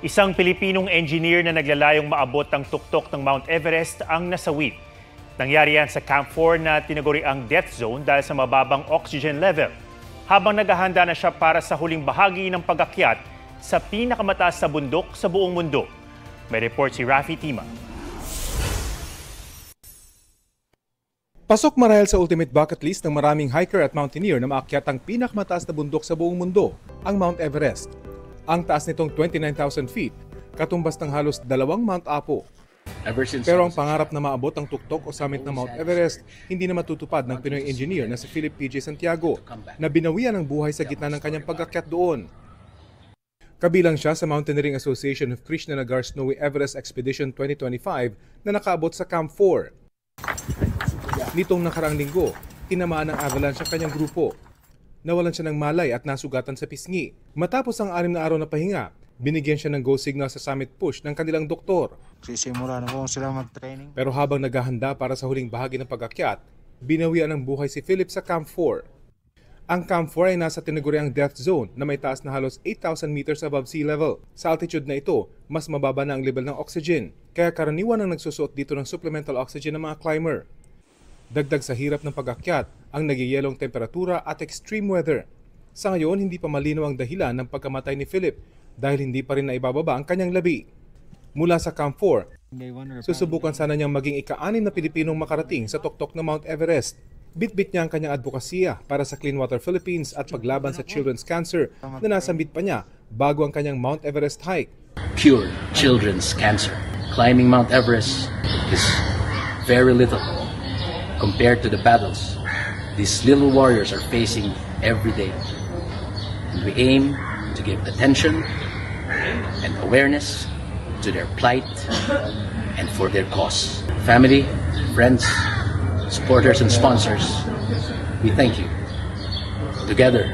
Isang Pilipinong engineer na naglalayong maabot ang tuktok ng Mount Everest ang nasawi. Nangyari yan sa Camp 4 na tinaguri ang death zone dahil sa mababang oxygen level. Habang naghahanda na siya para sa huling bahagi ng pag-akyat sa pinakamataas na bundok sa buong mundo. May report si Rafi Tima. Pasok marahil sa ultimate bucket list ng maraming hiker at mountaineer na maakyat ang pinakamataas na bundok sa buong mundo, ang Mount Everest. Ang taas nitong 29,000 feet, katumbas ng halos 2 Mount Apo. Pero ang pangarap na maabot ang tuktok o summit ng Mount Everest, hindi na matutupad ng Pinoy engineer na si Philip PJ Santiago na binawian ng buhay sa gitna ng kanyang pag-akyat doon. Kabilang siya sa Mountaineering Association of Krishna Nagar Snowy Everest Expedition 2025 na nakaabot sa Camp 4. Nitong nakaraang linggo, tinamaan ng avalanche ang kanyang grupo. Nawalan siya ng malay at nasugatan sa pisngi. Matapos ang 6 na araw na pahinga, binigyan siya ng go signal sa summit push ng kanilang doktor. Sisimula na po sila mag-training. Pero habang naghahanda para sa huling bahagi ng pag-akyat, binawian ng buhay si Philip sa Camp 4. Ang Camp 4 ay nasa tinaguriang death zone na may taas na halos 8,000 meters above sea level. Sa altitude na ito, mas mababa na ang level ng oxygen, kaya karaniwan ang nagsusuot dito ng supplemental oxygen ng mga climber. Dagdag sa hirap ng pag-akyat, ang nagyayelong temperatura at extreme weather. Sa ngayon, hindi pa malinaw ang dahilan ng pagkamatay ni Philip dahil hindi pa rin naibababa ang kanyang labi. Mula sa Camp 4, susubukan sana niyang maging ika-6 na Pilipinong makarating sa tuktok ng Mount Everest. Bitbit niya ang kanyang advokasya para sa Clean Water Philippines at paglaban sa children's cancer na nasambit pa niya bago ang kanyang Mount Everest hike. Cure children's cancer. Climbing Mount Everest is very little compared to the battles these little warriors are facing every day. And we aim to give attention and awareness to their plight and for their cause. Family, friends, supporters and sponsors, we thank you. Together,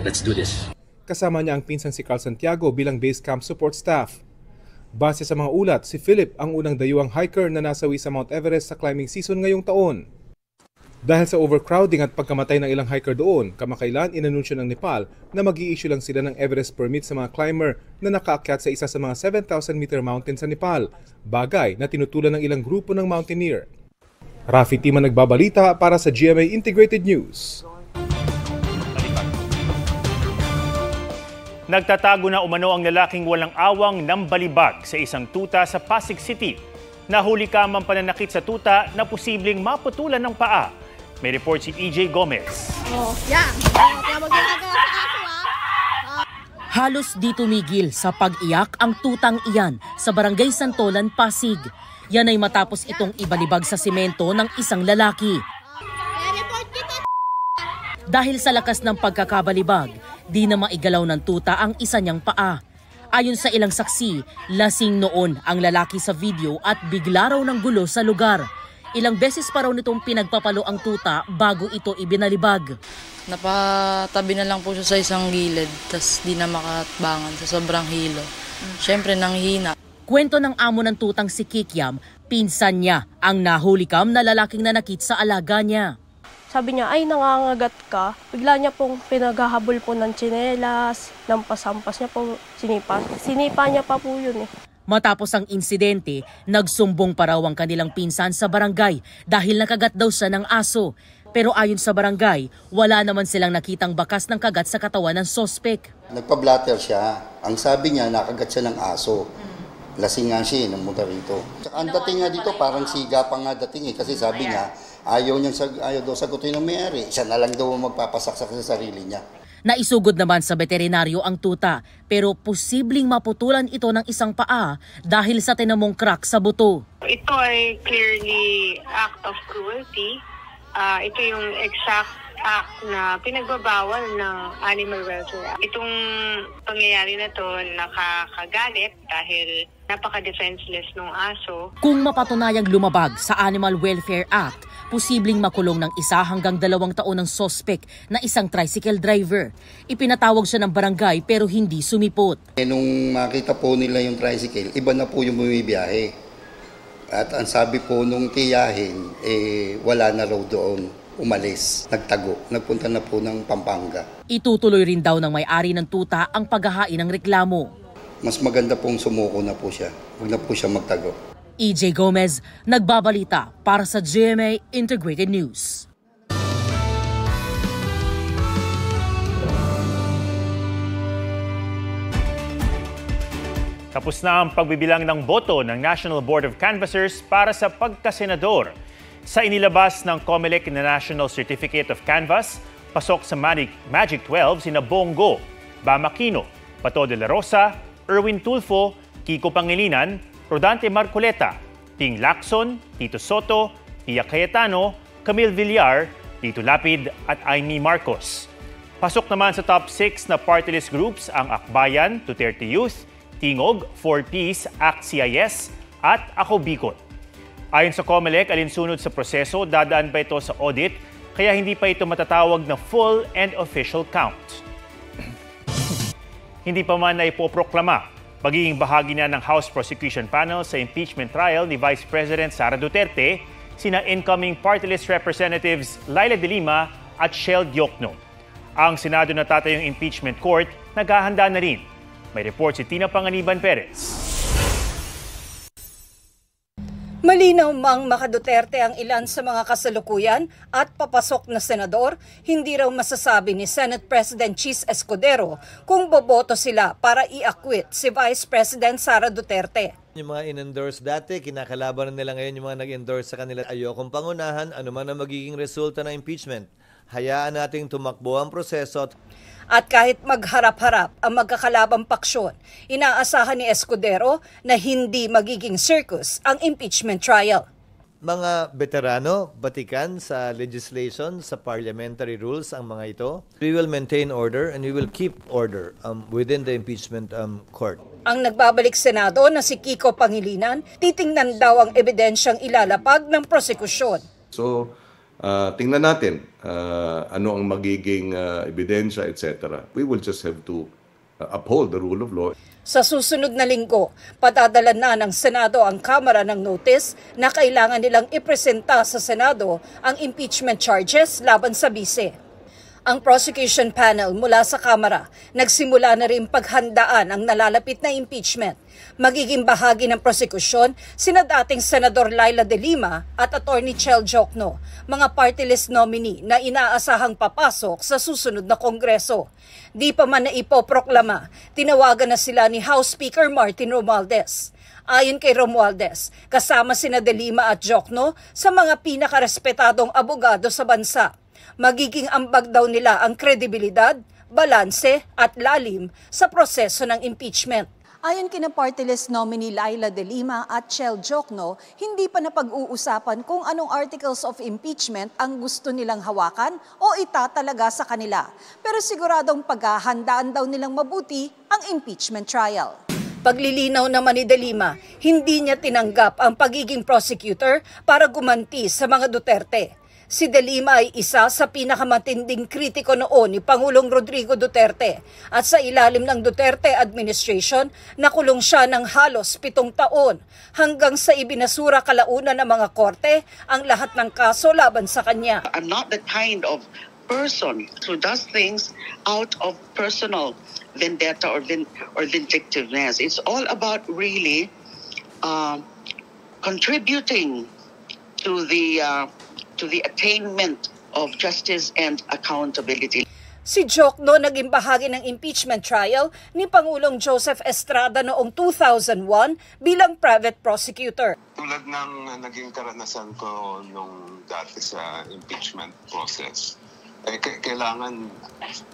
let's do this. Kasama niya ang pinsan si Carl Santiago bilang base camp support staff. Base sa mga ulat, si Philip ang unang dayuhang hiker na nasawi sa Mount Everest sa climbing season ngayong taon. Dahil sa overcrowding at pagkamatay ng ilang hiker doon, kamakailan inanunsyo ng Nepal na mag-i-issue lang sila ng Everest permit sa mga climber na nakaakyat sa isa sa mga 7,000 meter mountain sa Nepal, bagay na tinutulan ng ilang grupo ng mountaineer. Rafi Tima nagbabalita para sa GMA Integrated News. Nagtatago na umano ang lalaking walang awang ng balibag sa isang tuta sa Pasig City. Nahuli kamang pananakit sa tuta na posibleng maputulan ng paa. May report si EJ Gomez. Halos di tumigil sa pag-iyak ang tutang iyan sa Barangay Santolan, Pasig. Yan ay matapos itong ibalibag sa simento ng isang lalaki. Dahil sa lakas ng pagkakabalibag, di na maigalaw ng tuta ang isa niyang paa. Ayon sa ilang saksi, lasing noon ang lalaki sa video at bigla raw ng gulo sa lugar. Ilang beses pa raw nitong pinagpapalo ang tuta bago ito ibinalibag. Napatabi na lang po siya sa isang gilid, tas di na makatbangan sa sobrang hilo. Siyempre nanghina. Kwento ng amo ng tutang si Kikiam, pinsan niya ang nahulikam na lalaking nanakit sa alaga niya. Sabi niya, ay nangangagat ka. Bigla niya pong pinaghahabol po ng tsinelas, ng pasampas niya po, sinipa niya pa po yun eh. Matapos ang insidente, nagsumbong pa raw ang kanilang pinsan sa barangay dahil nakagat daw siya ng aso. Pero ayon sa barangay, wala naman silang nakitang bakas ng kagat sa katawan ng sospek. Nagpa-blatter siya. Ang sabi niya, nakagat siya ng aso. Lasing nga siya ng muta rito. Ang dating nga dito, parang siga pa nga dating kasi sabi niya, ayaw daw sagutin ng may-ari. Siya na lang daw magpapasaksak sa sarili niya. Naisugod naman sa veterinaryo ang tuta, pero posibleng maputulan ito ng isang paa dahil sa tinamong crack sa buto. Ito ay clearly act of cruelty. Ito yung exact act na pinagbabawal ng Animal Welfare Act. Itong pangyayari na to nakakagalit dahil napaka-defenseless ng aso. Kung mapatunayang lumabag sa Animal Welfare Act, posibleng makulong ng 1 hanggang 2 taon ng sospek na isang tricycle driver. Ipinatawag siya ng barangay pero hindi sumipot. Nung makita po nila yung tricycle, iba na po yung bumibiyahe. At ang sabi po nung tiyahin, wala na raw doon. Umalis, nagtago, nagpunta na po ng Pampanga. Itutuloy rin daw ng may-ari ng tuta ang paghahain ng reklamo. Mas maganda pong sumuko na po siya. Huwag na po siya magtago. EJ Gomez, nagbabalita para sa GMA Integrated News. Tapos na ang pagbibilang ng boto ng National Board of Canvassers para sa pagkasenador. Sa inilabas ng COMELEC na National Certificate of Canvass, pasok sa Magic 12 sina Bongo, Bam Aquino, Pato de la Rosa, Erwin Tulfo, Kiko Pangilinan, Rodante Marcoleta, Ting Lacson, Tito Soto, Pia Cayetano, Camille Villar, Tito Lapid at Amy Marcos. Pasok naman sa top 6 na party list groups ang Akbayan, Duterte Youth, Tingog, 4Ps, ACT-CIS at Ako Bicol. Ayon sa COMELEC, alinsunod sa proseso, dadaan pa ito sa audit kaya hindi pa ito matatawag na full and official count. Hindi pa man na ipoproklama magiging bahagi na ng House Prosecution Panel sa impeachment trial ni Vice President Sara Duterte, sina incoming party list representatives Laila de Lima at Shell Diokno. Ang Senado na tatayong impeachment court naghahanda na rin. May report si Tina Panganiban Perez. Malinaw mang maka-Duterte ang ilan sa mga kasalukuyan at papasok na senador, hindi raw masasabi ni Senate President Chis Escudero kung boboto sila para i-acquit si Vice President Sara Duterte. Yung mga in-endorse dati, kinakalaban nila ngayon yung mga nag-endorse sa kanila. Ayokong pangunahan, ano man ang magiging resulta ng impeachment. Hayaan nating tumakbo ang proseso. At kahit magharap-harap ang magkakalabang paksyon, inaasahan ni Escudero na hindi magiging circus ang impeachment trial. Mga veterano, batikan sa legislation, sa parliamentary rules ang mga ito. We will maintain order and we will keep order within the impeachment court. Ang nagbabalik Senado na si Kiko Pangilinan, titingnan daw ang ebidensyang ilalapag ng prosekusyon. So, tingnan natin ano ang magiging ebidensya, etc. We will just have to uphold the rule of law. Sa susunod na linggo, padadala na ng Senado ang Kamara ng notice na kailangan nilang ipresenta sa Senado ang impeachment charges laban sa bise. Ang prosecution panel mula sa Kamara nagsimula na rin paghandaan ang nalalapit na impeachment. Magiging bahagi ng prosekusyon sina dating Senador Laila de Lima at Attorney Shell Diokno, mga party list nominee na inaasahang papasok sa susunod na Kongreso. Di pa man naipoproklama, tinawagan na sila ni House Speaker Martin Romualdez. Ayon kay Romualdez, kasama sina de Lima at Diokno sa mga pinakarespetadong abogado sa bansa. Magiging ambag daw nila ang kredibilidad, balanse at lalim sa proseso ng impeachment. Ayon kina party list nominee Laila de Lima at Shell Diokno, hindi pa napag-uusapan kung anong articles of impeachment ang gusto nilang hawakan o itatalaga sa kanila. Pero siguradong paghahandaan daw nilang mabuti ang impeachment trial. Paglilinaw naman ni de Lima, hindi niya tinanggap ang pagiging prosecutor para gumanti sa mga Duterte. Si de Lima ay isa sa pinakamatinding kritiko noon ni Pangulong Rodrigo Duterte at sa ilalim ng Duterte administration, nakulong siya ng halos 7 taon hanggang sa ibinasura kalaunan ng mga korte ang lahat ng kaso laban sa kanya. I'm not the kind of person who does things out of personal vendetta or vindictiveness. It's all about really contributing to the attainment of justice and accountability. Si Diokno naging bahagi ng impeachment trial ni Pangulong Joseph Estrada noong 2001 bilang private prosecutor. Tulad ng naging karanasan ko nung dati sa impeachment process, kailangan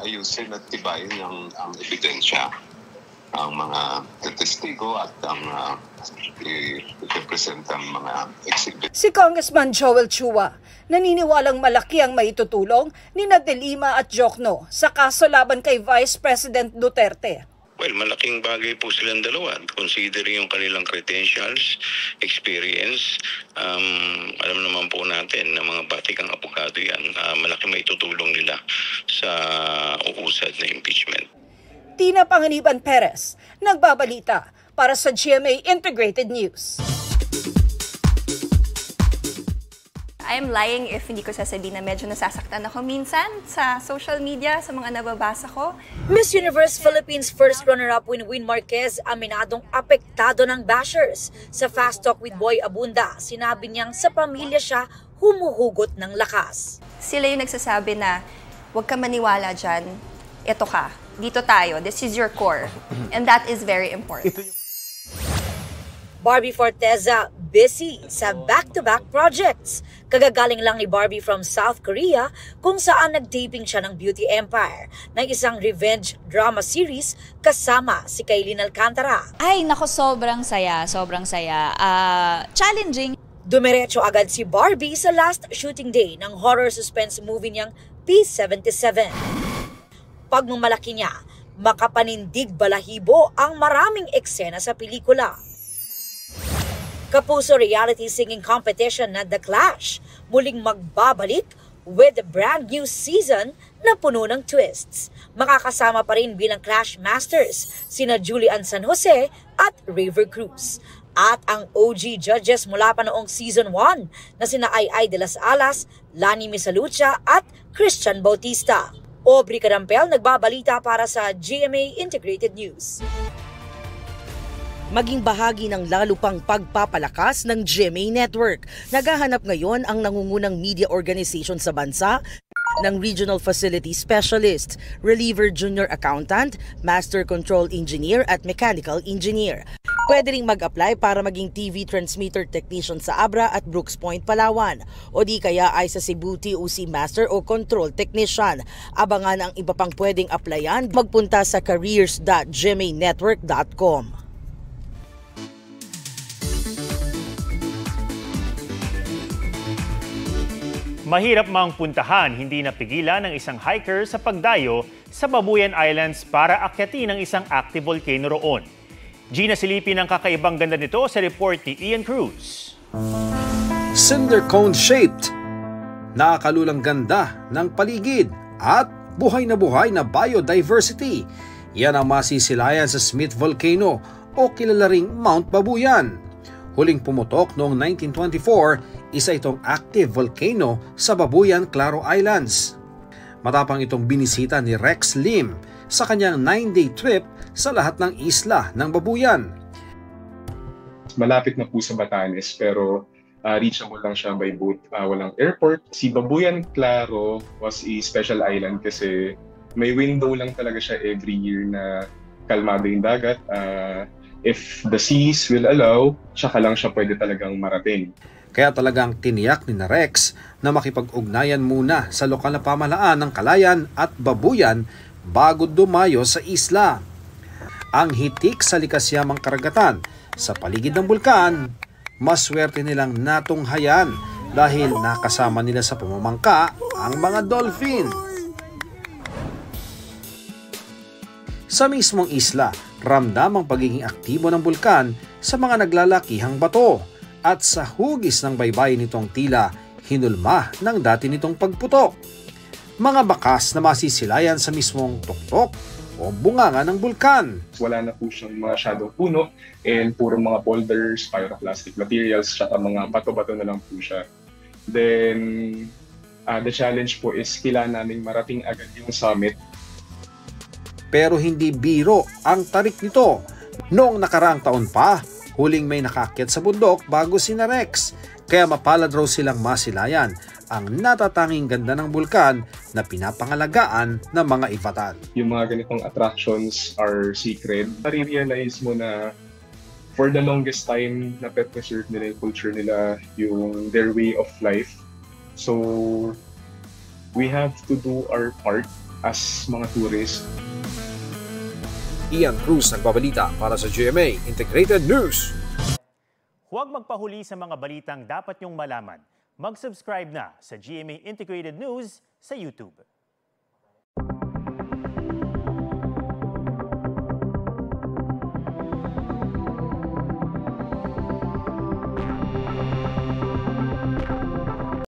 ayusin at tibayin ang ebidensya, ang mga testigo at ang i-representang mga exhibit. Si Congressman Joel Chua, naniniwalang malaki ang maitutulong ni de Lima at Diokno sa kaso laban kay Vice President Duterte. Well, malaking bagay po silang dalawa. Considering yung kanilang credentials, experience, alam naman po natin na mga batikang abogado yan, malaking maitutulong nila sa uusad na impeachment. Tina Panganiban Perez, nagbabalita para sa GMA Integrated News. I am lying if hindi ko sasabihin na medyo nasasaktan ako minsan sa social media, sa mga nababasa ko. Miss Universe Philippines first runner-up Winwin Marquez aminadong apektado ng bashers. Sa Fast Talk with Boy Abunda, sinabi niyang sa pamilya siya humuhugot ng lakas. Sila yung nagsasabi na huwag ka maniwala dyan, ito ka, dito tayo, this is your core. And that is very important. Barbie Forteza busy sa back-to-back projects. Kagagaling lang ni Barbie from South Korea kung saan nag-taping siya ng Beauty Empire ng isang revenge drama series kasama si Kailin Alcantara. Ay, nako, sobrang saya, sobrang saya. Challenging. Dumiretso agad si Barbie sa last shooting day ng horror suspense movie niyang P-77. Pagmamalaki niya, makapanindig balahibo ang maraming eksena sa pelikula. Kapuso reality singing competition na The Clash muling magbabalik with a brand new season na puno ng twists. Makakasama pa rin bilang Clash Masters sina Julian San Jose at River Cruz. At ang OG judges mula pa noong Season 1 na sina Ay de las Alas, Lani Misalucha at Christian Bautista. Aubrey Carampel nagbabalita para sa GMA Integrated News. Maging bahagi ng lalo pang pagpapalakas ng GMA Network. Naghahanap ngayon ang nangungunang media organization sa bansa ng Regional Facility Specialist, Reliever Junior Accountant, Master Control Engineer at Mechanical Engineer. Pwede ring mag-apply para maging TV Transmitter Technician sa Abra at Brooks Point, Palawan. O di kaya ay sa Cebu TOC Master o Control Technician. Abangan ang iba pang pwedeng applyan. Magpunta sa careers.gmanetwork.com. Mahirap mang puntahan, hindi napigilan ng isang hiker sa pagdayo sa Babuyan Islands para akyatin ang isang active volcano roon. Gina silipin ang kakaibang ganda nito sa report ni Ian Cruz. Cinder cone-shaped, nakakalulang ganda ng paligid at buhay na biodiversity. Yan ang masisilayan sa Smith Volcano o kilala ring Mount Babuyan. Huling pumutok noong 1924, isa itong active volcano sa Babuyan, Claro Islands. Matapang itong binisita ni Rex Lim sa kanyang 9-day trip sa lahat ng isla ng Babuyan. Malapit na po sa Batanes pero reachable lang siya by boat, walang airport. Si Babuyan, Claro was a special island kasi may window lang talaga siya every year na kalmado yung dagat. If the seas will allow, tsaka lang siya pwede talagang marating. Kaya talagang tiniyak ni Rex na makipag-ugnayan muna sa lokal na pamahalaan ng Kalayan at Babuyan bago dumayo sa isla. Ang hitik sa likasyamang karagatan sa paligid ng bulkan, maswerte nilang natunghayan dahil nakasama nila sa pamamangka ang mga dolphin. Sa mismong isla, ramdam ang pagiging aktibo ng bulkan sa mga naglalakihang bato at sa hugis ng baybayin nitong tila hinulma ng dati nitong pagputok. Mga bakas na masisilayan sa mismong tuktok o bunganga ng bulkan. Wala na po siyang mga shadow puno and puro mga boulders, pyroclastic materials, at mga bato-bato na lang po siya. Then, the challenge po is kailangan namin marating agad yung summit. Pero hindi biro ang tarik nito. Noong nakaraang taon pa, huling may nakaakyat sa bundok bago si Rex. Kaya mapalad raw silang masilayan ang natatanging ganda ng bulkan na pinapangalagaan ng mga Ivatan. Yung mga ganitong attractions are sacred. Marirealize mo na for the longest time na pet-preserve nila yung culture nila, yung their way of life. So, we have to do our part as mga tourists. Ian Cruz nagbabalita para sa GMA Integrated News. Huwag magpahuli sa mga balitang dapat niyong malaman. Mag-subscribe na sa GMA Integrated News sa YouTube.